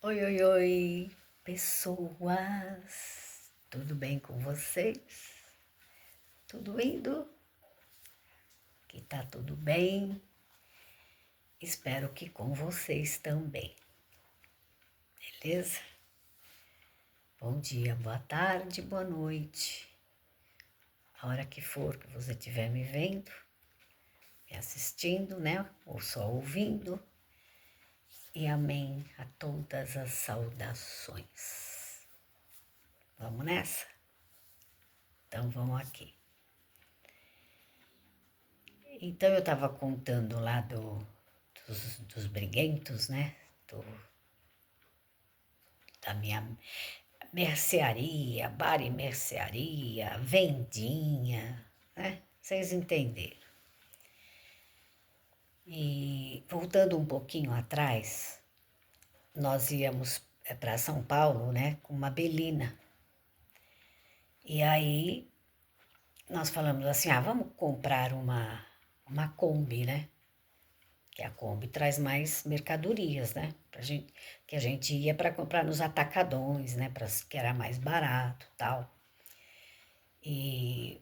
Oi, oi, oi, pessoas, tudo bem com vocês? Tudo indo? Que tá tudo bem? Espero que com vocês também, beleza? Bom dia, boa tarde, boa noite. A hora que for que você estiver me vendo, me assistindo, né? Ou só ouvindo. E amém a todas as saudações. Vamos nessa? Então vamos aqui. Então eu estava contando lá dos briguentos, né? Da minha mercearia, bar e mercearia, vendinha, né? Vocês entenderam. E voltando um pouquinho atrás, nós íamos para São Paulo, né? Com uma Belina. E aí nós falamos assim, vamos comprar uma Kombi, né? Que a Kombi traz mais mercadorias, né? Que a gente ia para comprar nos atacadões, né? Que era mais barato, tal. E,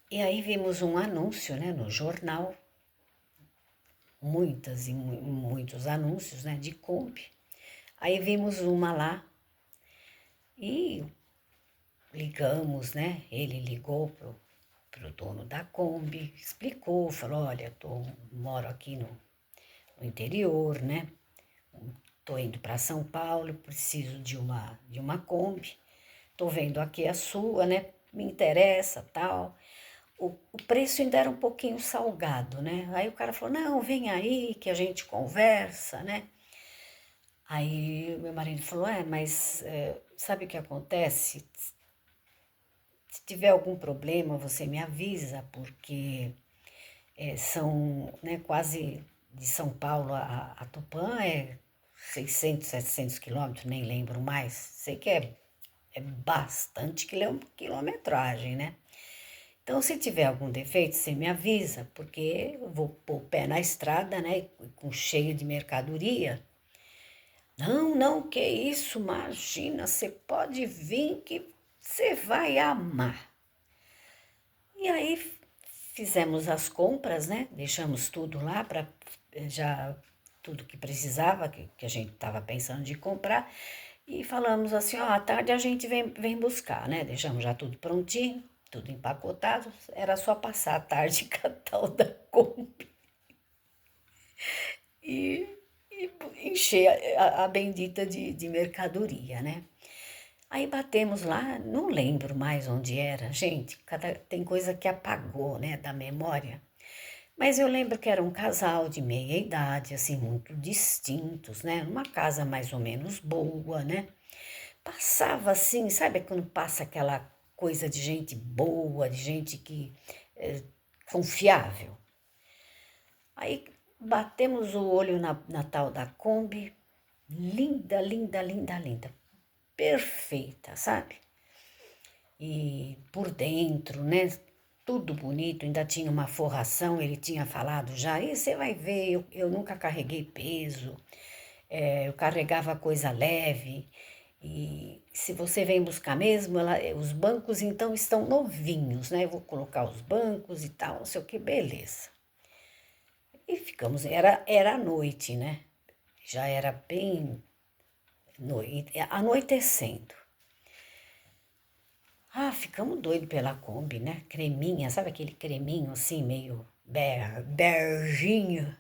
e aí vimos um anúncio, né? No jornal, muitos anúncios, né? De Kombi. Aí vimos uma lá e ligamos, né? Ele ligou pro dono da Kombi, explicou, falou, olha, moro aqui no interior, né? Tô indo para São Paulo, preciso de uma Kombi. Tô vendo aqui a sua, né? Me interessa, tal. O preço ainda era um pouquinho salgado, né? Aí o cara falou, não, vem aí que a gente conversa, né? Aí meu marido falou, mas sabe o que acontece? Se tiver algum problema, você me avisa, porque são, né, quase de São Paulo a Tupã 600, 700 quilômetros, nem lembro mais. Sei que é bastante quilometragem, né? Então, se tiver algum defeito, você me avisa, porque eu vou pôr o pé na estrada, né? Com cheio de mercadoria. Não, não, que isso, imagina, você pode vir que você vai amar. E aí fizemos as compras, né? Deixamos tudo lá para já tudo que precisava, que a gente estava pensando de comprar. E falamos assim, ó, à tarde a gente vem buscar, né? Deixamos já tudo prontinho, tudo empacotado. Era só passar a tarde com a tal da Kombi e, e encher a bendita de mercadoria, né? Aí batemos lá, não lembro mais onde era, gente, tem coisa que apagou, né, da memória. Mas eu lembro que era um casal de meia idade, assim, muito distintos, né? Uma casa mais ou menos boa, né? Passava assim, sabe quando passa aquela coisa de gente boa, de gente que confiável. Aí batemos o olho na tal da Kombi, linda, linda, linda, linda, perfeita, sabe? E por dentro, né? Tudo bonito, ainda tinha uma forração, ele tinha falado já, e você vai ver, eu nunca carreguei peso, eu carregava coisa leve, e se você vem buscar mesmo, os bancos então estão novinhos, né? Eu vou colocar os bancos e tal, não sei o que, beleza. E ficamos, era a noite, né? Já era bem anoitecendo. Ficamos doidos pela Kombi, né? Creminha, sabe aquele creminho assim, meio berginho?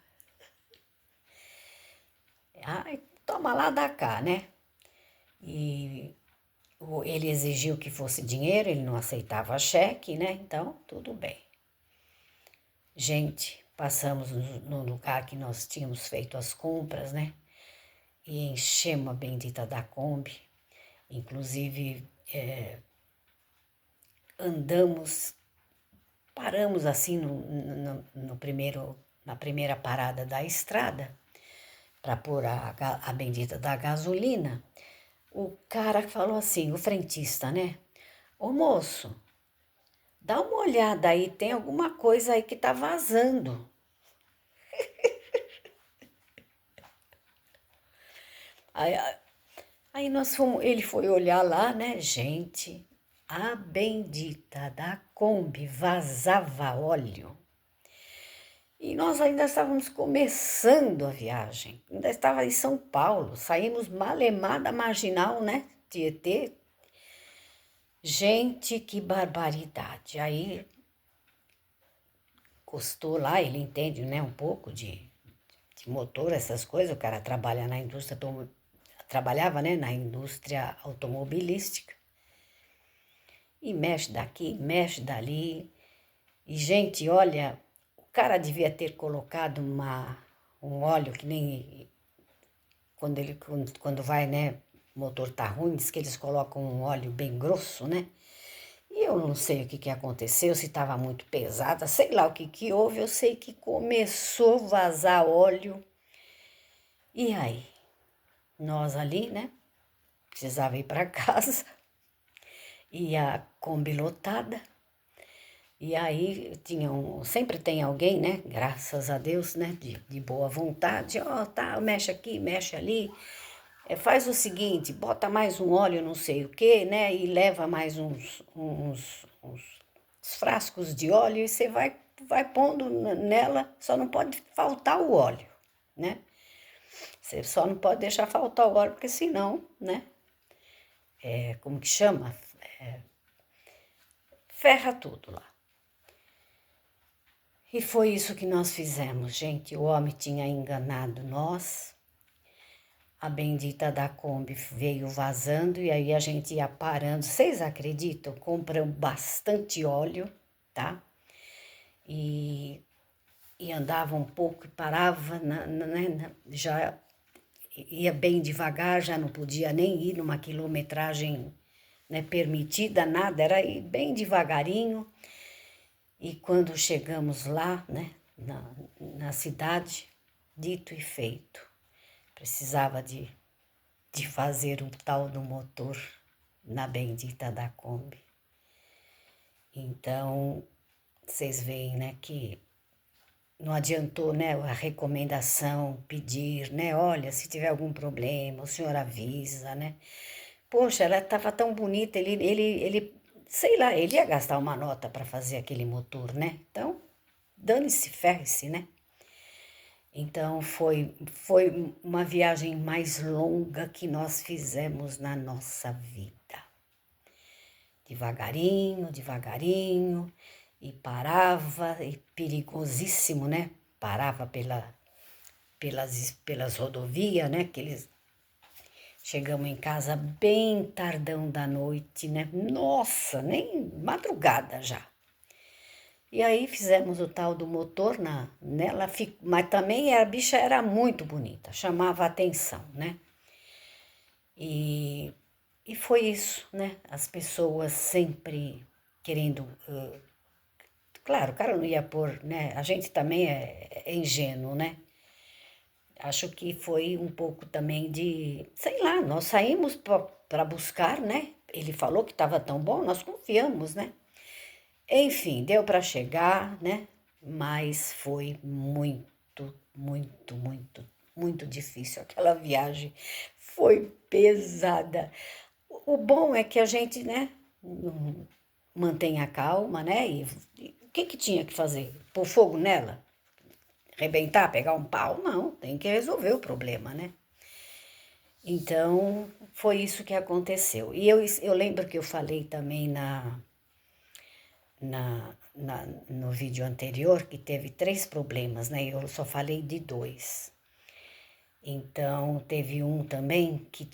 Toma lá da cá, né? E ele exigiu que fosse dinheiro, ele não aceitava cheque, né? Então, tudo bem. Gente, passamos no lugar que nós tínhamos feito as compras, né? E enchemos a bendita da Kombi. Inclusive, andamos, paramos assim na primeira parada da estrada para pôr a bendita da gasolina. O cara falou assim, o frentista, né? Ô moço, dá uma olhada aí, tem alguma coisa aí que tá vazando. Aí Aí ele foi olhar lá, né, gente, a bendita da Kombi vazava óleo. E nós ainda estávamos começando a viagem, ainda estava em São Paulo, saímos malemar da Marginal, né, Tietê. Gente, que barbaridade. Aí custou lá, ele entende, né, um pouco de motor, essas coisas, o cara trabalha na indústria, trabalhava, né, na indústria automobilística, e mexe daqui, mexe dali, e gente, olha, o cara devia ter colocado um óleo que nem, quando vai, né, o motor tá ruim, diz que eles colocam um óleo bem grosso, né, e eu não sei o que aconteceu, se estava muito pesada, sei lá o que houve, eu sei que começou a vazar óleo, e aí, nós ali, né, precisava ir para casa, e a Kombi lotada, e aí sempre tem alguém, né, graças a Deus, né, de boa vontade, ó, tá, mexe aqui, mexe ali, faz o seguinte, bota mais um óleo não sei o que, né, e leva mais uns frascos de óleo e você vai pondo nela, só não pode faltar o óleo, né, você só não pode deixar faltar o óleo, porque senão, né, como que chama? Ferra tudo lá. E foi isso que nós fizemos, gente. O homem tinha enganado nós. A bendita da Kombi veio vazando e aí a gente ia parando. Vocês acreditam? Compramos bastante óleo, tá? E, e andava um pouco e parava, já ia bem devagar, já não podia nem ir numa quilometragem, né, permitida, nada, era ir bem devagarinho. E quando chegamos lá, né, na cidade, dito e feito, precisava de fazer o tal do motor na bendita da Kombi. Então, vocês veem, né, que não adiantou, né, a recomendação, pedir, né, olha, se tiver algum problema, o senhor avisa, né. Poxa, ela estava tão bonita, ele, sei lá, ele ia gastar uma nota para fazer aquele motor, né? Então, dane-se, ferre-se, né? Então, foi uma viagem mais longa que nós fizemos na nossa vida. Devagarinho, devagarinho, e parava, e perigosíssimo, né? Parava pelas rodovias, né? Chegamos em casa bem tardão da noite, né? Nossa, nem madrugada já. E aí fizemos o tal do motor nela, mas também a bicha era muito bonita, chamava a atenção, né? E, e foi isso, né? As pessoas sempre querendo. Claro, o cara não ia pôr, né? A gente também é ingênuo, né? Acho que foi um pouco também sei lá, nós saímos para buscar, né? Ele falou que estava tão bom, nós confiamos, né? Enfim, deu para chegar, né? Mas foi muito, muito, muito, muito difícil. Aquela viagem foi pesada. O bom é que a gente, né, mantém a calma, né? E o que tinha que fazer? Pôr fogo nela? Arrebentar, pegar um pau? Não, tem que resolver o problema, né? Então, foi isso que aconteceu. E eu lembro que eu falei também no vídeo anterior que teve 3 problemas, né? Eu só falei de 2. Então, teve um também que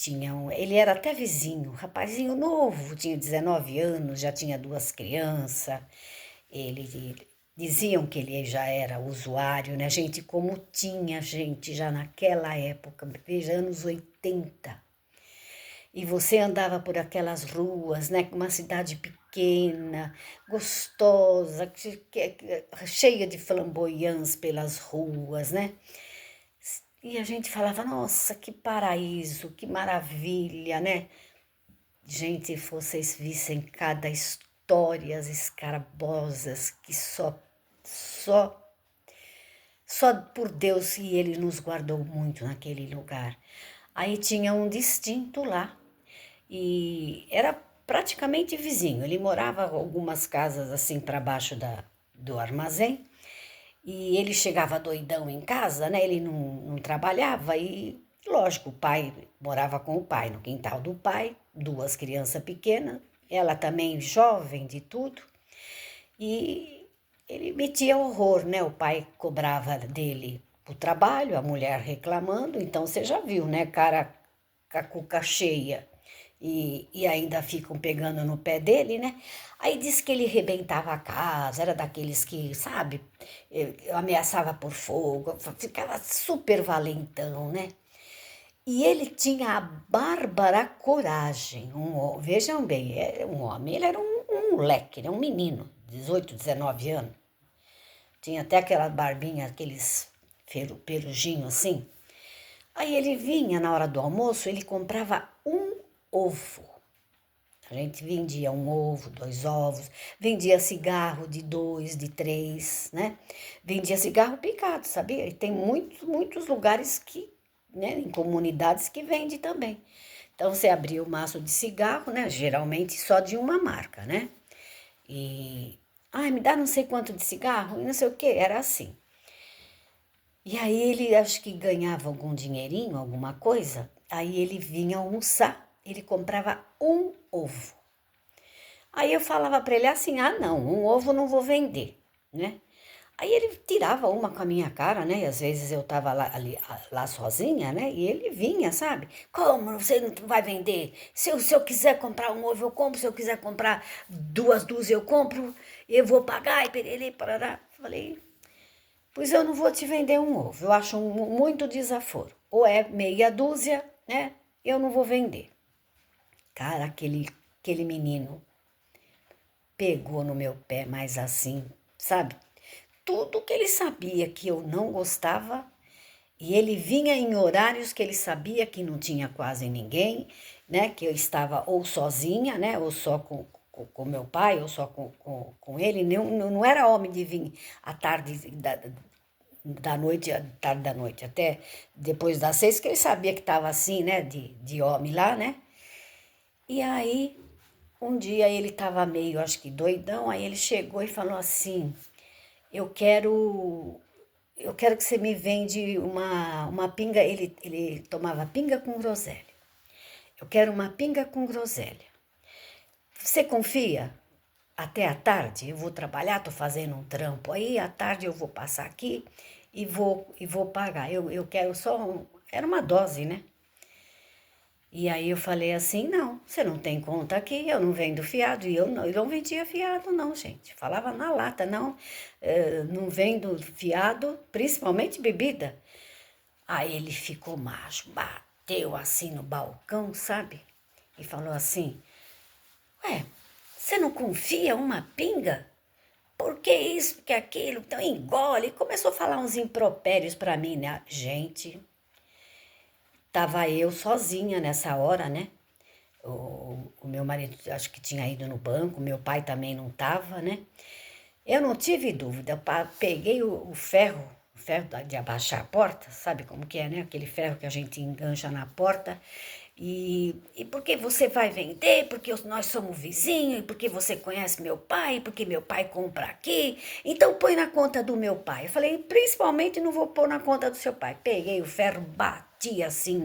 ele era até vizinho, rapazinho novo, tinha 19 anos, já tinha 2 crianças. Ele diziam que ele já era usuário, né? Gente, como tinha gente já naquela época, veja, anos 80. E você andava por aquelas ruas, né? Uma cidade pequena, gostosa, cheia de flamboyãs pelas ruas, né? E a gente falava, nossa, que paraíso, que maravilha, né? Gente, se vocês vissem cada histórias escarabosas que só por Deus e Ele nos guardou muito naquele lugar. Aí tinha um distinto lá e era praticamente vizinho. Ele morava algumas casas assim para baixo do armazém e ele chegava doidão em casa, né? Ele não trabalhava e, lógico, o pai morava com o pai no quintal do pai, duas crianças pequenas, ela também jovem de tudo. E ele metia horror, né? O pai cobrava dele o trabalho, a mulher reclamando, então você já viu, né? Cara com a cuca cheia e ainda ficam pegando no pé dele, né? Aí disse que ele rebentava a casa, era daqueles que, sabe, ameaçava por fogo, ficava super valentão, né? E ele tinha a bárbara coragem, vejam bem, é um homem, ele era um moleque, né? Um menino, 18, 19 anos. Tinha até aquela barbinha, aqueles perujinhos assim. Aí ele vinha na hora do almoço, ele comprava um ovo. A gente vendia um ovo, 2 ovos, vendia cigarro de 2, de 3, né? Vendia cigarro picado, sabia? E tem muitos lugares que, né, em comunidades que vende também. Então você abria o maço de cigarro, né? Geralmente só de uma marca, né? E, ai, me dá não sei quanto de cigarro, e não sei o que, era assim. E aí ele acho que ganhava algum dinheirinho, alguma coisa, aí ele vinha almoçar, ele comprava um ovo. Aí eu falava para ele assim: ah, não, um ovo não vou vender, né? Aí ele tirava uma com a minha cara, né? E às vezes eu tava lá sozinha, né? E ele vinha, sabe? Como você não vai vender? Se eu quiser comprar um ovo, eu compro. Se eu quiser comprar 2 dúzias, eu compro. Eu vou pagar e pererê, parará. Falei, pois eu não vou te vender um ovo. Eu acho muito desaforo. Ou é meia dúzia, né? Eu não vou vender. Cara, aquele menino pegou no meu pé, mas assim, sabe? Tudo que ele sabia que eu não gostava, e ele vinha em horários que ele sabia que não tinha quase ninguém, né? Que eu estava ou sozinha, né? Ou só com meu pai, ou só com ele. Não era homem de vir à tarde da noite, à tarde da noite, até depois das 6, que ele sabia que estava assim, né? De homem lá, né? E aí, um dia ele estava meio, acho que doidão, aí ele chegou e falou assim: eu quero que você me vende uma pinga. Ele tomava pinga com groselha. Eu quero uma pinga com groselha. Você confia? Até à tarde eu vou trabalhar, tô fazendo um trampo aí, à tarde eu vou passar aqui e vou pagar. Eu quero só era uma dose, né? E aí eu falei assim, não, você não tem conta aqui, eu não vendo fiado. E eu não vendia fiado não, gente. Falava na lata, não, não vendo fiado, principalmente bebida. Aí ele ficou macho, bateu assim no balcão, sabe? E falou assim, ué, você não confia uma pinga? Por que isso, por que aquilo? Então engole. E começou a falar uns impropérios pra mim, né? Gente, tava eu sozinha nessa hora, né? O meu marido acho que tinha ido no banco, meu pai também não estava, né? Eu não tive dúvida, peguei o ferro de abaixar a porta, sabe como que é, né? Aquele ferro que a gente engancha na porta. E porque você vai vender, porque nós somos vizinhos, e porque você conhece meu pai, porque meu pai compra aqui, então põe na conta do meu pai. Eu falei, principalmente não vou pôr na conta do seu pai. Peguei o ferro, bati assim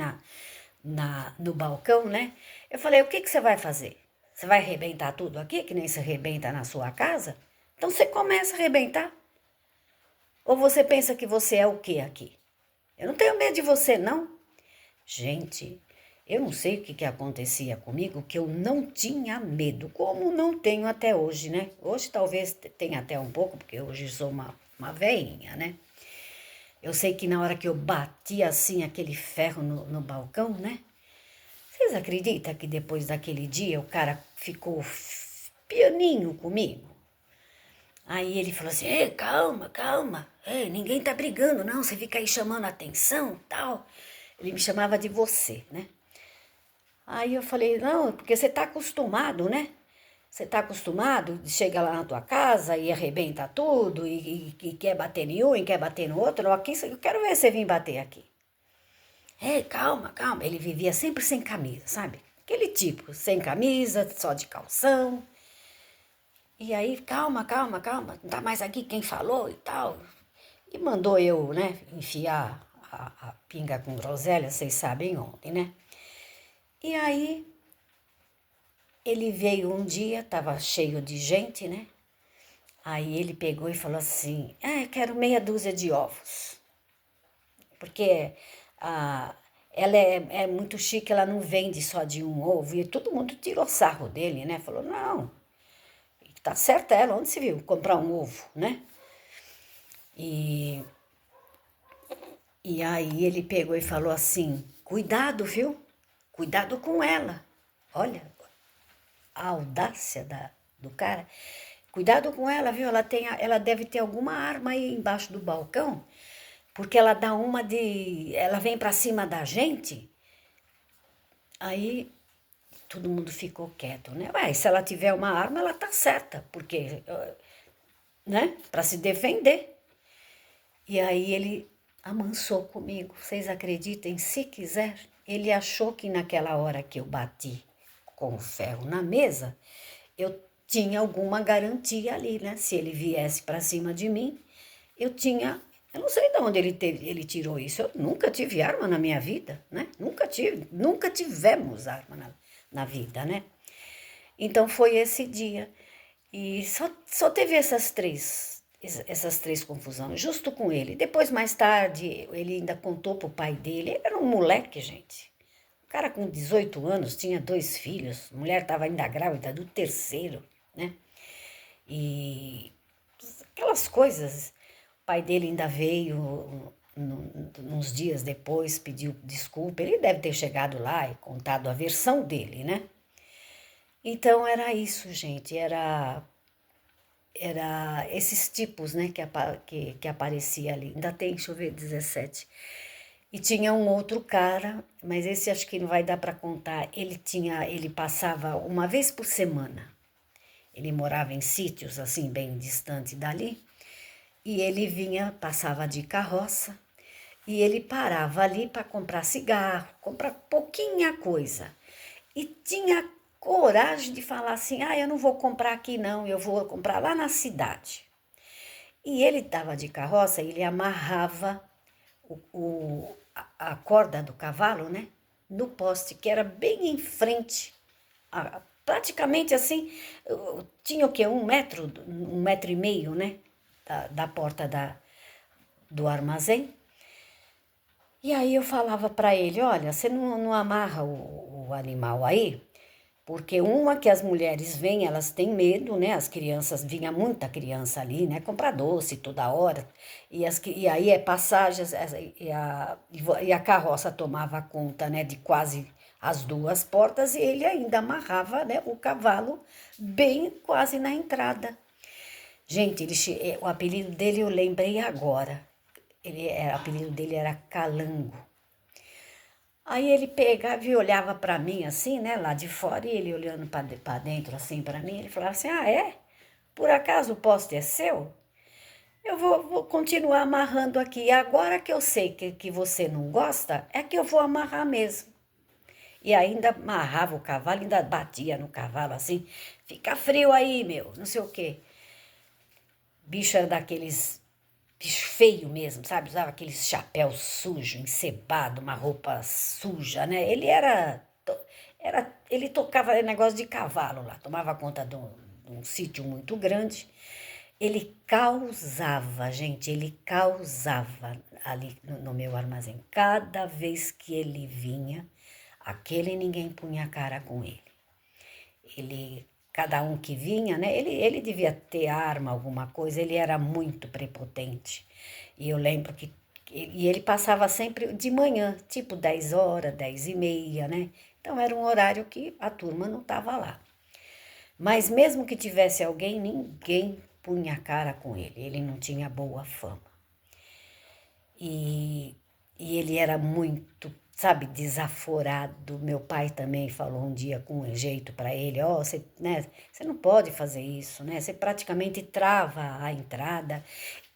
no balcão, né? Eu falei, o que você vai fazer? Você vai arrebentar tudo aqui, que nem se arrebenta na sua casa? Então você começa a arrebentar. Ou você pensa que você é o quê aqui? Eu não tenho medo de você, não. Gente, eu não sei o que acontecia comigo, que eu não tinha medo, como não tenho até hoje, né? Hoje talvez tenha até um pouco, porque hoje sou uma veinha, né? Eu sei que na hora que eu bati assim aquele ferro no balcão, né? Vocês acreditam que depois daquele dia o cara ficou pianinho comigo? Aí ele falou assim, ei, calma, calma, ei, ninguém tá brigando não, você fica aí chamando atenção, tal. Ele me chamava de você, né? Aí eu falei, não, porque você tá acostumado, né? Você tá acostumado, chega lá na tua casa e arrebenta tudo, e quer bater em um, e quer bater no outro, aqui eu quero ver você vir bater aqui. calma, calma. Ele vivia sempre sem camisa, sabe? Aquele tipo, sem camisa, só de calção. E aí, calma, calma, calma, não tá mais aqui quem falou e tal. E mandou eu, né, enfiar a pinga com groselha, vocês sabem onde, né? E aí, ele veio um dia, tava cheio de gente, né? Aí ele pegou e falou assim, quero meia dúzia de ovos. Porque a, ela é muito chique, ela não vende só de um ovo. E todo mundo tirou sarro dele, né? Falou, não, tá certa ela, onde se viu comprar um ovo, né? E, e aí ele pegou e falou assim, cuidado, viu? Cuidado com ela. Olha, a audácia do cara. Cuidado com ela, viu? Ela deve ter alguma arma aí embaixo do balcão, porque ela dá uma de... Ela vem pra cima da gente. Aí todo mundo ficou quieto, né? Ué, se ela tiver uma arma, ela tá certa, porque, né? Pra se defender. E aí ele amansou comigo. Vocês acreditem, se quiser, ele achou que naquela hora que eu bati com o ferro na mesa, eu tinha alguma garantia ali, né? Se ele viesse para cima de mim, eu tinha. Eu não sei de onde ele tirou isso. Eu nunca tive arma na minha vida, né? Nunca tivemos arma na vida, né? Então foi esse dia. E só teve essas três confusões, justo com ele. Depois, mais tarde, ele ainda contou pro pai dele. Ele era um moleque, gente. O cara com 18 anos, tinha 2 filhos. A mulher estava ainda grávida do terceiro, né? E aquelas coisas. O pai dele ainda veio uns dias depois, pediu desculpa. Ele deve ter chegado lá e contado a versão dele, né? Então era isso, gente. Era esses tipos, né, que aparecia ali. Ainda tem, deixa eu ver, 17. E tinha um outro cara, mas esse acho que não vai dar para contar. Ele passava uma vez por semana. Ele morava em sítios assim bem distante dali. E ele vinha, passava de carroça, e ele parava ali para comprar cigarro, comprar pouquinha coisa. E tinha coragem de falar assim, eu não vou comprar aqui não, eu vou comprar lá na cidade. E ele estava de carroça, ele amarrava a corda do cavalo, né? No poste, que era bem em frente, praticamente assim, tinha o quê? 1 metro, 1,5 metro, né? Da porta do armazém. E aí eu falava para ele, olha, você não amarra o animal aí? Porque uma que as mulheres vêm, elas têm medo, né? As crianças, vinha muita criança ali, né? Comprar doce toda hora. E aí é passagem, e a carroça tomava conta, né? De quase as 2 portas e ele ainda amarrava, né? O cavalo bem quase na entrada. Gente, o apelido dele eu lembrei agora. O apelido dele era Calango. Aí ele pegava e olhava para mim assim, né, lá de fora, e ele olhando para dentro assim para mim, ele falava assim: é? Por acaso o poste é seu? Eu vou continuar amarrando aqui. Agora que eu sei que você não gosta, é que eu vou amarrar mesmo. E ainda amarrava o cavalo, ainda batia no cavalo assim: fica frio aí, meu, não sei o quê. Bicho era daqueles bicho feio mesmo, sabe? Usava aqueles chapéu sujo, encebado, uma roupa suja, né? Ele tocava negócio de cavalo lá, tomava conta de um sítio muito grande. Ele causava, gente, ele causava ali no meu armazém. Cada vez que ele vinha, aquele ninguém punha a cara com ele. Cada um que vinha, né? Ele devia ter arma, alguma coisa, ele era muito prepotente. E eu lembro e ele passava sempre de manhã, tipo 10 horas, 10h30, né? Então era um horário que a turma não estava lá. Mas mesmo que tivesse alguém, ninguém punha a cara com ele. Ele não tinha boa fama. E ele era muito, sabe, desaforado. Meu pai também falou um dia com um jeito para ele: você não pode fazer isso, né? Você praticamente trava a entrada.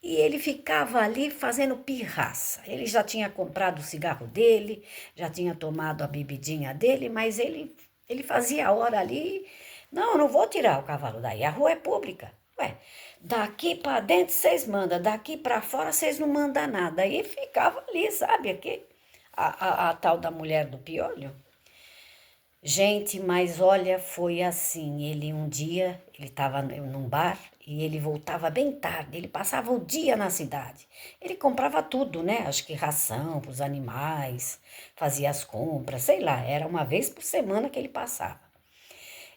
e ele ficava ali fazendo pirraça. Ele já tinha comprado o cigarro dele, já tinha tomado a bebidinha dele, mas ele fazia a hora ali. Não, não vou tirar o cavalo daí, a rua é pública. Ué, daqui para dentro vocês mandam, daqui para fora vocês não mandam nada. E ficava ali, sabe, aqui, a tal da mulher do piolho. Gente, mas olha, foi assim. Ele um dia, ele estava num bar e ele voltava bem tarde. Ele passava o dia na cidade. Ele comprava tudo, né? Acho que ração para os animais, fazia as compras, sei lá. Era uma vez por semana que ele passava.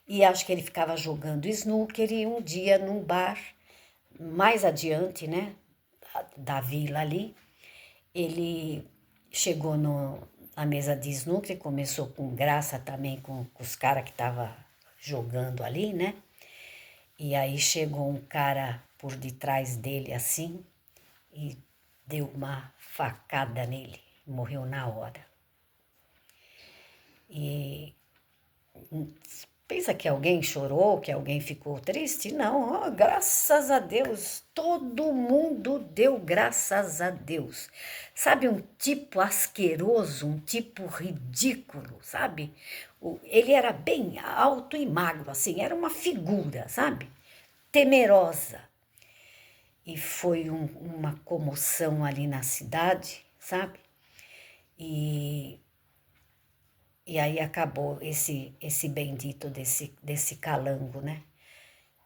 E acho que ele ficava jogando snooker e um dia num bar, mais adiante, né? Da vila ali, ele chegou na mesa de snooker, começou com graça também com os caras que estavam jogando ali, né? E aí chegou um cara por detrás dele assim e deu uma facada nele, morreu na hora. E pensa que alguém chorou, que alguém ficou triste? Não, oh, graças a Deus, todo mundo deu graças a Deus. Sabe, um tipo asqueroso, um tipo ridículo, sabe? Ele era bem alto e magro, assim, era uma figura, sabe? Temerosa. E foi uma comoção ali na cidade, sabe? E E aí acabou esse bendito desse calango, né?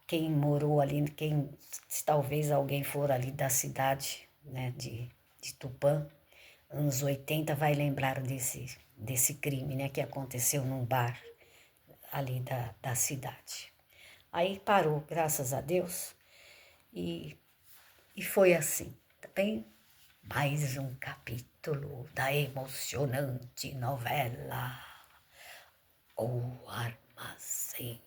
Quem morou ali, se talvez alguém for ali da cidade, né, de Tupã, anos 80, vai lembrar desse crime, né, que aconteceu num bar ali da cidade. Aí parou, graças a Deus, e, e foi assim, tá bem? Mais um capítulo da emocionante novela O Armazém.